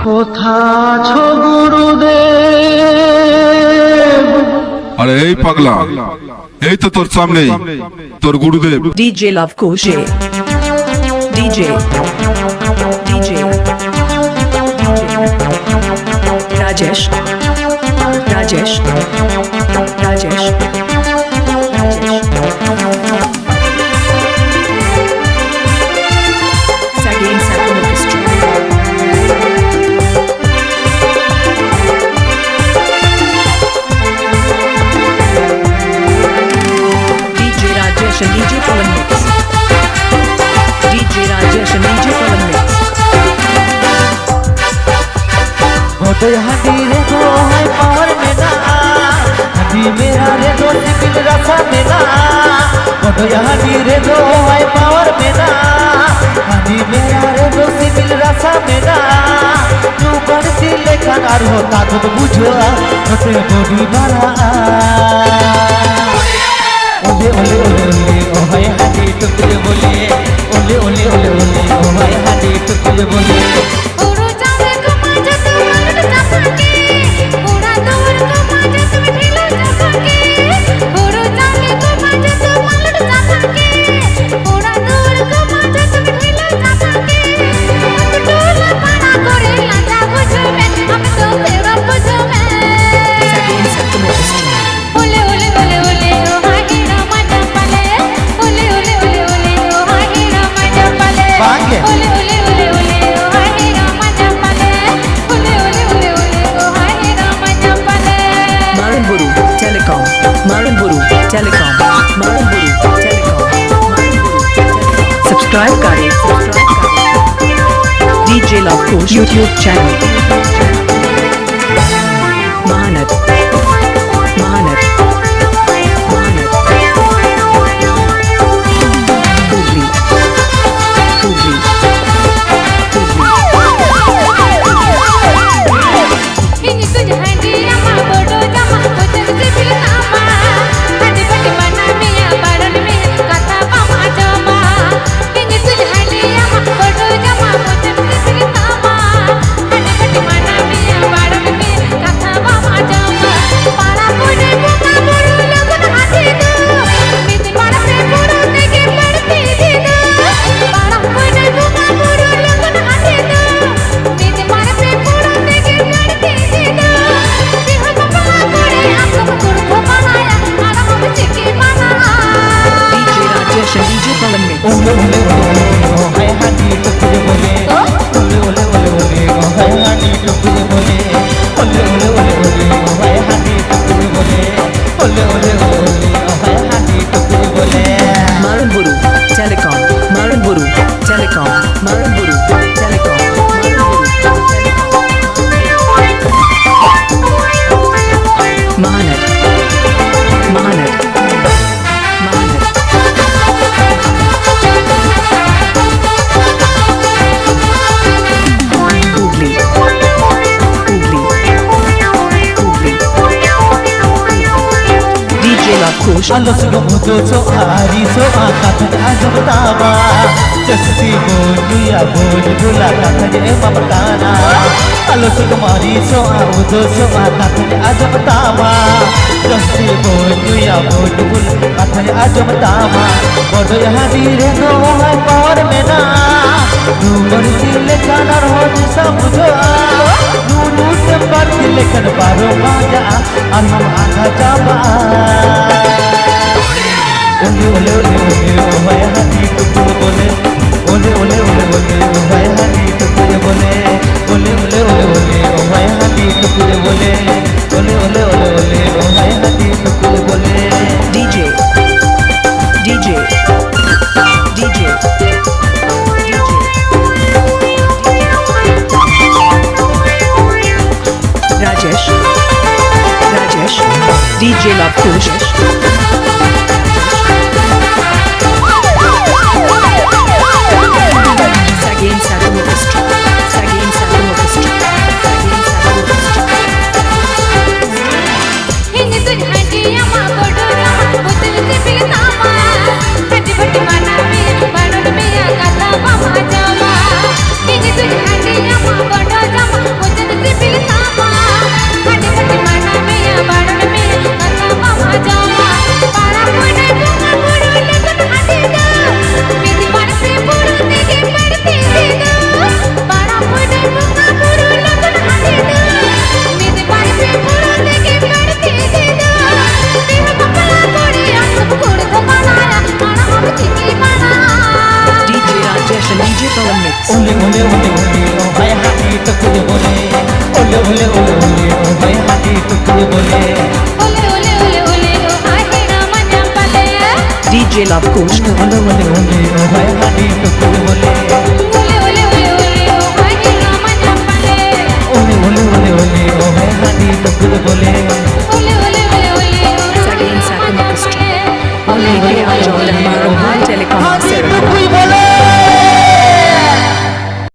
কোথাছো গুরুদেব। আরে এই পাগলা, এই তো তোর সামনে তোর গুরুদেব। ডিজে লাভ কোশে, DJ DJ Rajesh Rajesh Rajesh Again Saturn Orchestra. DJ Rajesh and DJ Pawan Mix. DJ Rajesh and DJ Pawan Mix. होते हंडी रे दो है पावर में ना, हंडी मेरा रे दो सिबिल रसा में ना। होते हंडी रे दो है पावर में ना, हंडी मेरा रे दो सिबिल रसा में ना। तू बढ़ती लेखन और होता तो बुझो होते बॉडी बड़ा। ओले ओले ओले ओले ओ है हंडी टुकड़े बोले, ओले ओले ओले ओले ओ है हंडी टुकड़े बोले। Subscribe करें DJ Love Coach YouTube channel। Mahanta Mahanta Mahanta Hooghly Hooghly ओले ओले ओले ओ है हंडी टुकड़े बोले, ओले ओले ओले ओले ओ है हंडी टुकड़े बोले। ओले ओले ओले ओले ओ है हंडी टुकड़े बोले, ओले ओले ओले ओले ओ है हंडी टुकड़े बोले। Marunburu Telecom, Marunburu Telecom, Marunburu Telecom, Mahanat Mahanat Mahanat Hubli Hubli Hubli DJ Love Coach आलोच गमतो सो आरी सो आकात आजमतावा, जस्सी बोलिया बोल बुला कात जे ममताना। आलोच गमारी सो आउदो सो आकात आजमतावा, जस्सी बोलिया बोल बुला कात आजमतावा। बड़ो यहाँ धीरे नो है पावर में ना, तू बढ़ती लेखन और हो सब बुझो। नूनू से बढ़ती लेखन बारो माजा और हम आधा जावा। ओले ओले ओले ओले ओ है हंडी टुकड़े बोले, ओले ओले ओले ओले ओ है हंडी टुकड़े बोले। ओले ओले ओले ओले ओ है हंडी टुकड़े बोले, ओले ओले ओले ओले ओ है हंडी टुकड़े बोले। DJ DJ DJ Rajesh Rajesh DJ Love Coach Again Saturn Orchestra Again Saturn Orchestra Again Saturn Orchestra Hindi तुझ हंडिया माँ बोलो ना बोतल से पिलता माँ हंडी बट्टी माना में बड़ों में या गाता माँ जावा हिंदी तुझ हंडिया माँ बोलो ना ওলে ওলে ওলে ওলে ও ভাই হাঁটি টুকুরে বলে ওলে ওলে ওলে ওলে ও ভাই হাঁটি টুকুরে বলে ওলে ওলে ওলে ওলে ও আহিনা মজা পালে DJ Love Coach. ওলে ওলে ওলে ও ভাই হাঁটি টুকুরে বলে